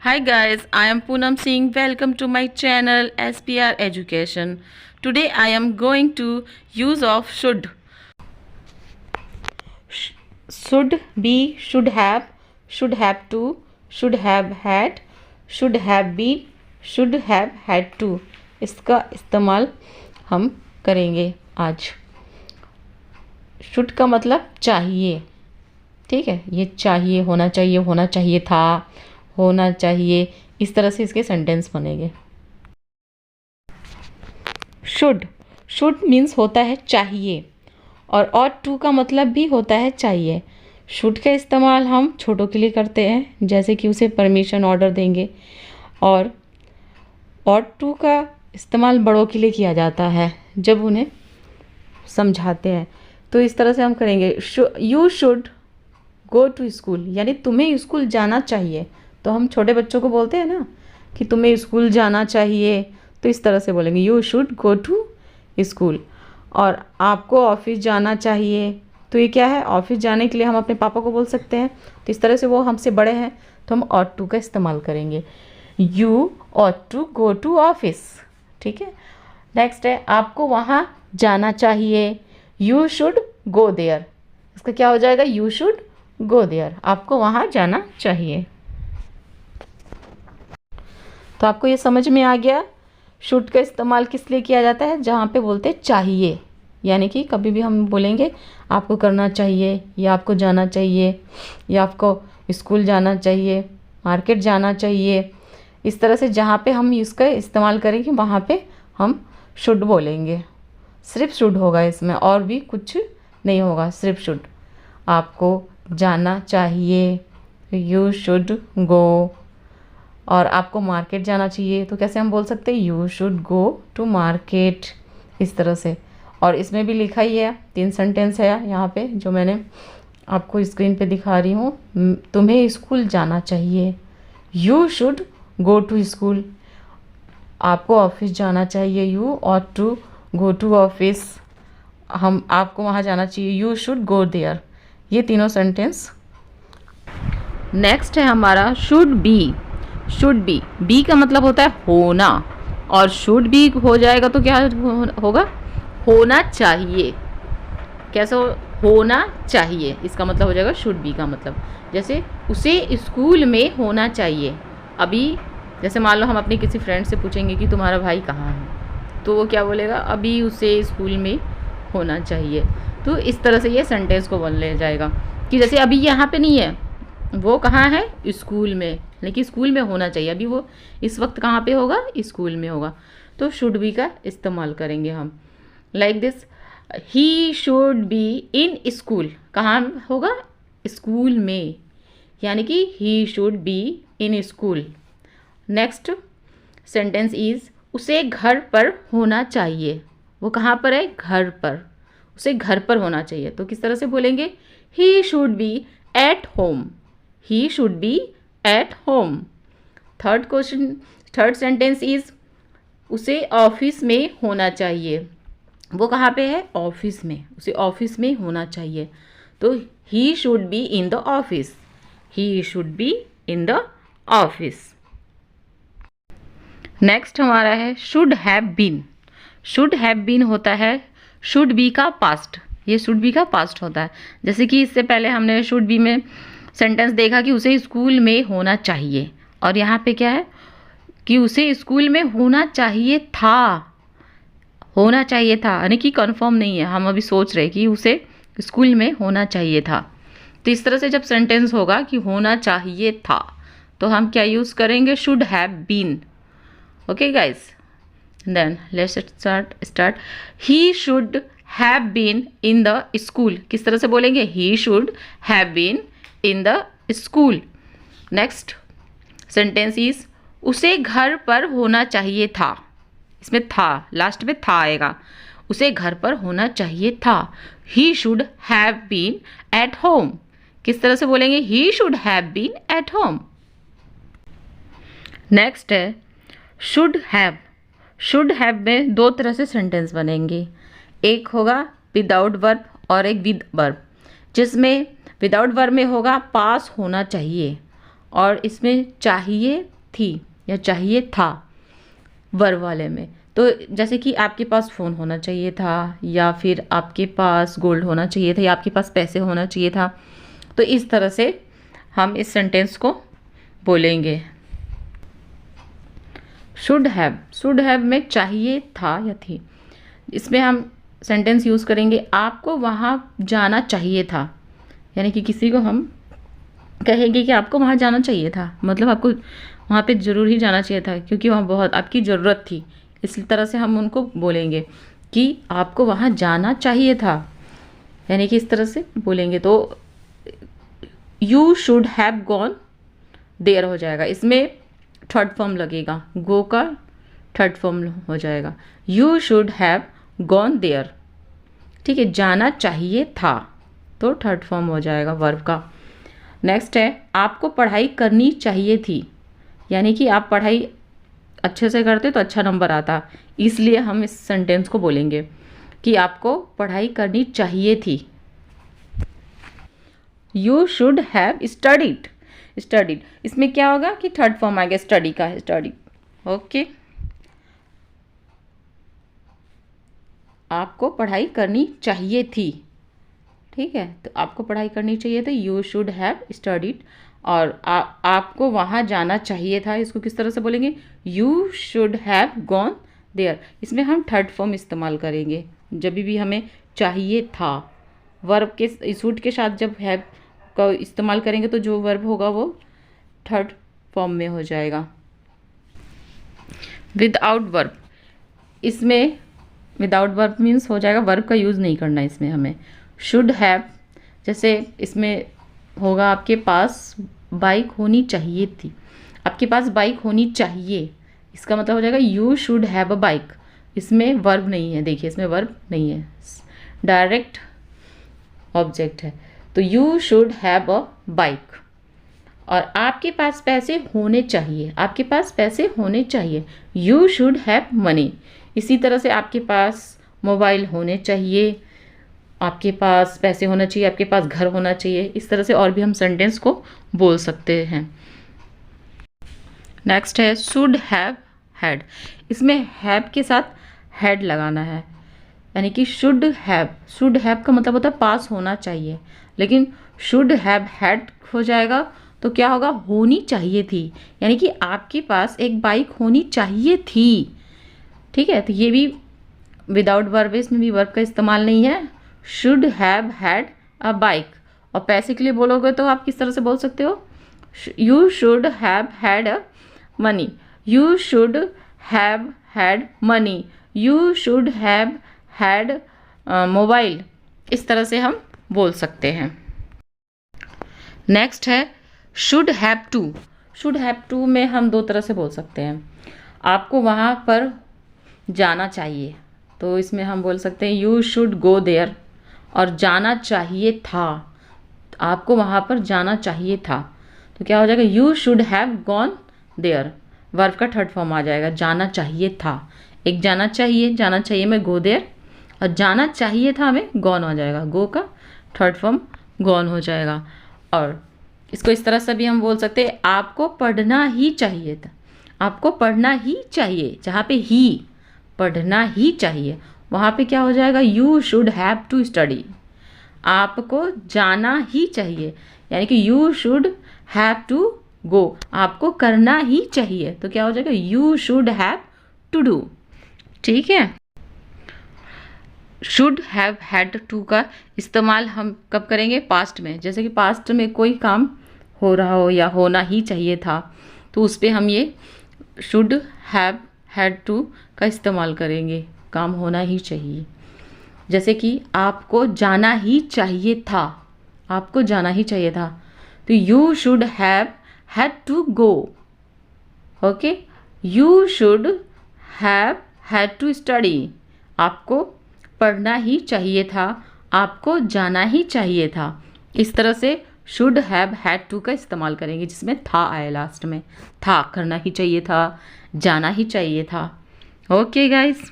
Hi guys, I am Poonam Singh. Welcome to my channel SPR Education. Today I am going to use of should. Should be, should have to, should have had, should have been, should have had to. इसका इस्तेमाल हम करेंगे आज. Should का मतलब चाहिए. ठीक है, ये चाहिए, होना चाहिए था, होना चाहिए, इस तरह से इसके सेंटेंस बनेंगे. शुड मीन्स होता है चाहिए, और ऑट टू का मतलब भी होता है चाहिए. शुड का इस्तेमाल हम छोटों के लिए करते हैं, जैसे कि उसे परमिशन ऑर्डर देंगे, और ऑट टू का इस्तेमाल बड़ों के लिए किया जाता है जब उन्हें समझाते हैं. तो इस तरह से हम करेंगे. You should go to school, यानी तुम्हें स्कूल जाना चाहिए. तो हम छोटे बच्चों को बोलते हैं ना कि तुम्हें स्कूल जाना चाहिए, तो इस तरह से बोलेंगे you should go to school. और आपको ऑफिस जाना चाहिए, तो ये क्या है, ऑफिस जाने के लिए हम अपने पापा को बोल सकते हैं. तो इस तरह से वो हमसे बड़े हैं, तो हम ऑट टू का इस्तेमाल करेंगे. You ought to go to office. ठीक है. नेक्स्ट है आपको वहाँ जाना चाहिए. You should go there. इसका क्या हो जाएगा, यू शुड गो देयर. आपको वहाँ जाना चाहिए. तो आपको ये समझ में आ गया शुड का इस्तेमाल किस लिए किया जाता है, जहाँ पे बोलते चाहिए. यानी कि कभी भी हम बोलेंगे आपको करना चाहिए, या आपको जाना चाहिए, या आपको स्कूल जाना चाहिए, मार्केट जाना चाहिए. इस तरह से जहाँ पे हम इसका इस्तेमाल करेंगे वहाँ पे हम शुड बोलेंगे. सिर्फ शुड होगा इसमें, और भी कुछ नहीं होगा, सिर्फ शुड. आपको जाना चाहिए, यू शुड गो. और आपको मार्केट जाना चाहिए, तो कैसे हम बोल सकते हैं, you should go to market. इस तरह से. और इसमें भी लिखा ही है, 3 सेंटेंस है यहाँ पे जो मैंने आपको स्क्रीन पे दिखा रही हूँ. तुम्हें स्कूल जाना चाहिए, you should go to school. आपको ऑफिस जाना चाहिए, you ought to go to office. हम आपको वहाँ जाना चाहिए, यू शुड गो देयर. ये तीनों सेंटेंस. नेक्स्ट है हमारा शुड बी. शुड बी का मतलब होता है होना, और शुड बी हो जाएगा तो क्या होगा, होना चाहिए. कैसे होना चाहिए, इसका मतलब हो जाएगा शुड बी का मतलब. जैसे उसे स्कूल में होना चाहिए. अभी जैसे मान लो हम अपने किसी फ्रेंड से पूछेंगे कि तुम्हारा भाई कहाँ है, तो वो क्या बोलेगा, अभी उसे स्कूल में होना चाहिए. तो इस तरह से ये सेंटेंस को बोल ले जाएगा कि जैसे अभी यहाँ पे नहीं है, वो कहाँ है, स्कूल में, लेकिन स्कूल में होना चाहिए. अभी वो इस वक्त कहाँ पे होगा, स्कूल में होगा. तो शुड बी का इस्तेमाल करेंगे हम. Like this, he should be in school. कहाँ होगा, स्कूल में, यानी कि ही should be in school. Next sentence is उसे घर पर होना चाहिए. वो कहाँ पर है, घर पर. उसे घर पर होना चाहिए, तो किस तरह से बोलेंगे, he should B at home. He should B at home. Third sentence is उसे ऑफिस में होना चाहिए. वो कहाँ पे है, ऑफिस में. उसे ऑफिस में होना चाहिए, तो he should be in the office. He should be in the office. Next हमारा है should have been. Should have been होता है शुड बी का पास्ट. ये शुड बी का पास्ट होता है. जैसे कि इससे पहले हमने शुड बी में सेंटेंस देखा कि उसे स्कूल में होना चाहिए, और यहाँ पे क्या है कि उसे स्कूल में होना चाहिए था. होना चाहिए था यानी कि कंफर्म नहीं है, हम अभी सोच रहे कि उसे स्कूल में होना चाहिए था. तो इस तरह से जब सेंटेंस होगा कि होना चाहिए था, तो हम क्या यूज़ करेंगे, should have been. Okay guys, then let's start. He should have been in the school. किस तरह से बोलेंगे, he should have been in the school. Next sentence is उसे घर पर होना चाहिए था. इसमें था, लास्ट में था आएगा. उसे घर पर होना चाहिए था. He should have been at home. किस तरह से बोलेंगे, he should have been at home. Next है शुड हैव. शुड हैव में 2 तरह से सेंटेंस बनेंगे. एक होगा विदाउट वर्ब और एक विद वर्ब. जिसमें विदाउट वर्ब में होगा पास होना चाहिए, और इसमें चाहिए थी या चाहिए था वर्ब वाले में। तो जैसे कि आपके पास फ़ोन होना चाहिए था, या फिर आपके पास गोल्ड होना चाहिए था, या आपके पास पैसे होना चाहिए था। तो इस तरह से हम इस सेंटेंस को बोलेंगे। शुड हैव में चाहिए था या थी, इसमें हम सेंटेंस यूज़ करेंगे आपको वहाँ जाना चाहिए था। यानी कि किसी को हम कहेंगे कि आपको वहाँ जाना चाहिए था, मतलब आपको वहाँ पे ज़रूर ही जाना चाहिए था क्योंकि वहाँ बहुत आपकी ज़रूरत थी। इस तरह से हम उनको बोलेंगे कि आपको वहाँ जाना चाहिए था, यानी कि इस तरह से बोलेंगे। तो you should have gone there हो जाएगा, इसमें थर्ड फॉर्म लगेगा, गो का थर्ड फॉर्म हो जाएगा। You should have gone there, ठीक है, जाना चाहिए था, तो थर्ड फॉर्म हो जाएगा वर्ब का। नेक्स्ट है आपको पढ़ाई करनी चाहिए थी, यानी कि आप पढ़ाई अच्छे से करते तो अच्छा नंबर आता, इसलिए हम इस सेंटेंस को बोलेंगे कि आपको पढ़ाई करनी चाहिए थी। यू शुड हैव स्टडीड, इसमें क्या होगा कि थर्ड फॉर्म आ गया स्टडी का, स्टडी। ओके, आपको पढ़ाई करनी चाहिए थी, ठीक है, तो आपको पढ़ाई करनी चाहिए थी, यू शुड हैव स्टडीड। और आपको वहाँ जाना चाहिए था, इसको किस तरह से बोलेंगे, you should have gone there. इसमें हम थर्ड फॉर्म इस्तेमाल करेंगे जब भी हमें चाहिए था। वर्ब के शुड के साथ जब हैव का इस्तेमाल करेंगे तो जो वर्ब होगा वो थर्ड फॉर्म में हो जाएगा। विदाउट वर्ब, इसमें विदाउट वर्ब मीन्स हो जाएगा वर्ब का यूज़ नहीं करना इसमें हमें। शुड हैव, जैसे इसमें होगा आपके पास बाइक होनी चाहिए थी, आपके पास बाइक होनी चाहिए, इसका मतलब हो जाएगा you should have a bike. इसमें वर्ब नहीं है, देखिए इसमें वर्ब नहीं है, डायरेक्ट ऑब्जेक्ट है, तो you should have a bike. और आपके पास पैसे होने चाहिए, आपके पास पैसे होने चाहिए, यू शुड हैव मनी। इसी तरह से आपके पास मोबाइल होने चाहिए, आपके पास पैसे होना चाहिए, आपके पास घर होना चाहिए। इस तरह से और भी हम सेंटेंस को बोल सकते हैं। नेक्स्ट है शुड हैव हैड, इसमें हैव के साथ हैड लगाना है, यानी कि शुड हैव का मतलब होता है पास होना चाहिए, लेकिन शुड हैव हैड हो जाएगा तो क्या होगा, होनी चाहिए थी, यानी कि आपके पास एक बाइक होनी चाहिए थी, ठीक है। तो ये भी विदाउट वर्ब, इसमें भी वर्ब का इस्तेमाल नहीं है। Should have had a bike, और पैसे के लिए बोलोगे तो आप किस तरह से बोल सकते हो, you should have had a money, you should have had money, you should have had mobile, इस तरह से हम बोल सकते हैं। नेक्स्ट है should have to, should have to में हम दो तरह से बोल सकते हैं। आपको वहाँ पर जाना चाहिए, तो इसमें हम बोल सकते हैं यू शुड गो देयर, और जाना चाहिए था, आपको वहाँ पर जाना चाहिए था, तो क्या हो जाएगा, you should have gone there, verb का थर्ड फॉर्म आ जाएगा, जाना चाहिए था। एक जाना चाहिए में गो देयर, और जाना चाहिए था में गॉन हो जाएगा, गो का थर्ड फॉर्म गॉन हो जाएगा। और इसको इस तरह से भी हम बोल सकते हैं आपको पढ़ना ही चाहिए था, आपको पढ़ना ही चाहिए, जहाँ पे ही पढ़ना ही चाहिए वहाँ पे क्या हो जाएगा, you should have to study, आपको जाना ही चाहिए, यानी कि you should have to go, आपको करना ही चाहिए, तो क्या हो जाएगा, you should have to do, ठीक है। शुड हैव हैड टू का इस्तेमाल हम कब करेंगे, पास्ट में, जैसे कि पास्ट में कोई काम हो रहा हो या होना ही चाहिए था, तो उस पर हम ये शुड हैव हैड टू का इस्तेमाल करेंगे, काम होना ही चाहिए। जैसे कि आपको जाना ही चाहिए था, आपको जाना ही चाहिए था, तो you should have had to go, okay, you should have had to study, आपको पढ़ना ही चाहिए था, आपको जाना ही चाहिए था। इस तरह से शुड हैव हैड टू का इस्तेमाल करेंगे, जिसमें था आए लास्ट में, था, करना ही चाहिए था, जाना ही चाहिए था। Okay guys.